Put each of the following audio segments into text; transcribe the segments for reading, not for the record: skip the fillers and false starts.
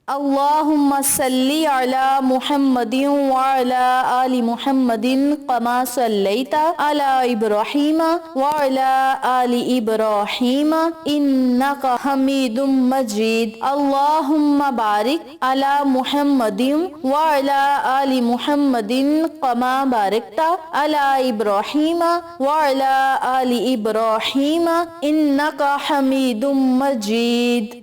اللهم صل على محمد وعلى آل محمد كما صليت على إبراهيم وعلى آل إبراهيم إنك حميد مجيد. اللهم بارك على محمد وعلى آل محمد كما باركت على إبراهيم وعلى آل إبراهيم إنك حميد مجيد.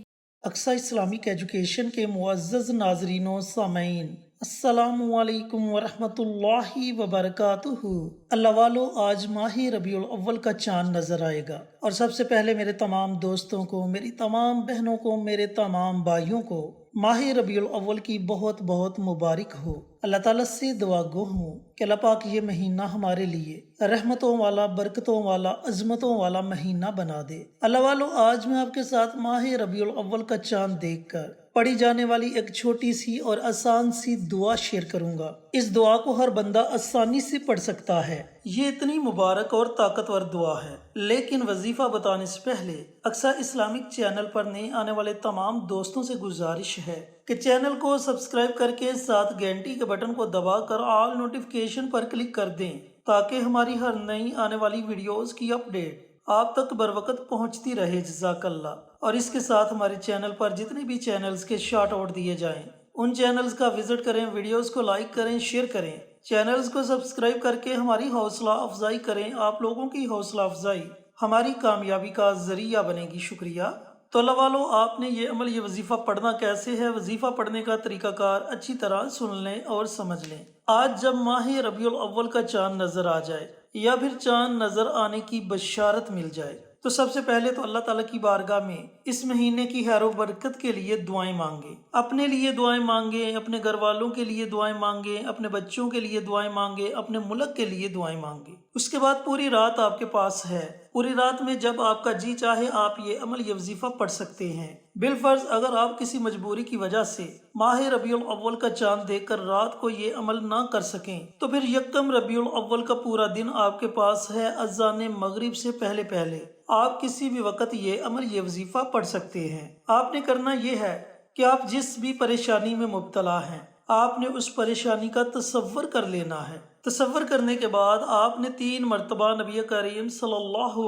اقصی اسلامک ایجوکیشن کے معزز ناظرین و سامعین، السلام علیکم ورحمۃ اللہ وبرکاتہ۔ اللہ والو، آج ماہ ربیع الاول کا چاند نظر آئے گا، اور سب سے پہلے میرے تمام دوستوں کو، میری تمام بہنوں کو، میرے تمام بھائیوں کو ماہ ربیع الاول کی بہت بہت مبارک ہو۔ اللہ تعالیٰ سے دعا گو ہوں کہ اللہ پاک یہ مہینہ ہمارے لیے رحمتوں والا، برکتوں والا، عظمتوں والا مہینہ بنا دے۔ اللہ والو، آج میں آپ کے ساتھ ماہ ربیع الاول کا چاند دیکھ کر پڑھی جانے والی ایک چھوٹی سی اور آسان سی دعا شیئر کروں گا۔ اس دعا کو ہر بندہ آسانی سے پڑھ سکتا ہے۔ یہ اتنی مبارک اور طاقتور دعا ہے، لیکن وظیفہ بتانے سے پہلے اقصی اسلامک چینل پر نئے آنے والے تمام دوستوں سے گزارش ہے کہ چینل کو سبسکرائب کر کے ساتھ گھنٹی کے بٹن کو دبا کر آل نوٹیفیکیشن پر کلک کر دیں، تاکہ ہماری ہر نئی آنے والی ویڈیوز کی اپڈیٹ آپ تک بروقت پہنچتی رہے۔ جزاک اللہ۔ اور اس کے ساتھ ہمارے چینل پر جتنے بھی چینلز کے شارٹ آؤٹ دیے جائیں، ان چینلز کا وزٹ کریں، ویڈیوز کو لائک کریں، شیئر کریں، چینلز کو سبسکرائب کر کے ہماری حوصلہ افزائی کریں۔ آپ لوگوں کی حوصلہ افزائی ہماری کامیابی کا ذریعہ بنے گی۔ شکریہ۔ تو اللہ والو، آپ نے یہ عمل، یہ وظیفہ پڑھنا کیسے ہے، وظیفہ پڑھنے کا طریقہ کار اچھی طرح سن لیں اور سمجھ لیں۔ آج جب ماہ ربیع الاول کا چاند نظر آ جائے یا پھر چاند نظر آنے کی بشارت مل جائے، تو سب سے پہلے تو اللہ تعالیٰ کی بارگاہ میں اس مہینے کی خیر و برکت کے لیے دعائیں مانگیں۔ اپنے لیے دعائیں مانگیں، اپنے گھر والوں کے لیے دعائیں مانگیں، اپنے بچوں کے لیے دعائیں مانگیں، اپنے ملک کے لیے دعائیں مانگیں۔ اس کے بعد پوری رات آپ کے پاس ہے، پوری رات میں جب آپ کا جی چاہے آپ یہ عمل، یہ وظیفہ پڑھ سکتے ہیں۔ بالفرض اگر آپ کسی مجبوری کی وجہ سے ماہ ربیع الاول کا چاند دیکھ کر رات کو یہ عمل نہ کر سکیں، تو پھر یکم ربیع الاول کا پورا دن آپ کے پاس ہے۔ اذان مغرب سے پہلے پہلے آپ کسی بھی وقت یہ عمل، یہ وظیفہ پڑھ سکتے ہیں۔ آپ نے کرنا یہ ہے کہ آپ جس بھی پریشانی میں مبتلا ہیں، آپ نے اس پریشانی کا تصور کر لینا ہے۔ تصور کرنے کے بعد آپ نے 3 مرتبہ نبی کریم صلی اللہ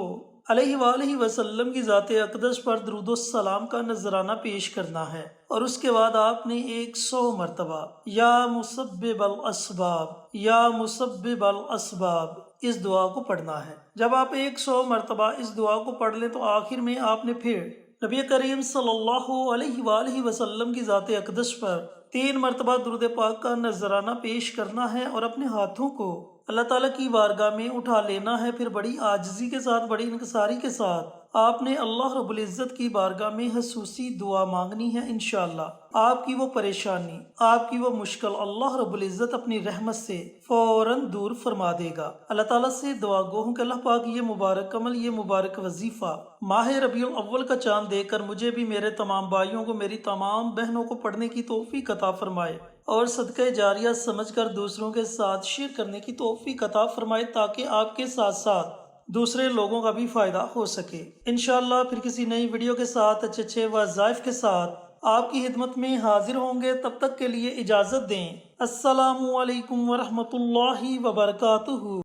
علیہ وآلہ وسلم کی ذات اقدس پر درود و سلام کا نذرانہ پیش کرنا ہے، اور اس کے بعد آپ نے 100 مرتبہ یا مسبب الاسباب، یا مسبب الاسباب، اس دعا کو پڑھنا ہے۔ جب آپ 100 مرتبہ اس دعا کو پڑھ لیں تو آخر میں آپ نے پھر نبی کریم صلی اللہ علیہ وآلہ وسلم کی ذات اقدس پر 3 مرتبہ درود پاک کا نذرانہ پیش کرنا ہے، اور اپنے ہاتھوں کو اللہ تعالیٰ کی بارگاہ میں اٹھا لینا ہے۔ پھر بڑی عاجزی کے ساتھ، بڑی انکساری کے ساتھ آپ نے اللہ رب العزت کی بارگاہ میں خصوصی دعا مانگنی ہے۔ انشاءاللہ آپ کی وہ پریشانی، آپ کی وہ مشکل اللہ رب العزت اپنی رحمت سے فوراً دور فرما دے گا۔ اللہ تعالیٰ سے دعا گو ہوں کہ اللہ پاک یہ مبارک عمل، یہ مبارک وظیفہ ماہ ربیع الاول کا چاند دیکھ کر مجھے بھی، میرے تمام بھائیوں کو، میری تمام بہنوں کو پڑھنے کی توفیق عطا فرمائے، اور صدقہ جاریہ سمجھ کر دوسروں کے ساتھ شیئر کرنے کی توفیق عطا فرمائے، تاکہ آپ کے ساتھ ساتھ دوسرے لوگوں کا بھی فائدہ ہو سکے۔ انشاءاللہ پھر کسی نئی ویڈیو کے ساتھ، اچھے وظائف کے ساتھ آپ کی خدمت میں حاضر ہوں گے۔ تب تک کے لیے اجازت دیں۔ السلام علیکم ورحمۃ اللہ وبرکاتہ۔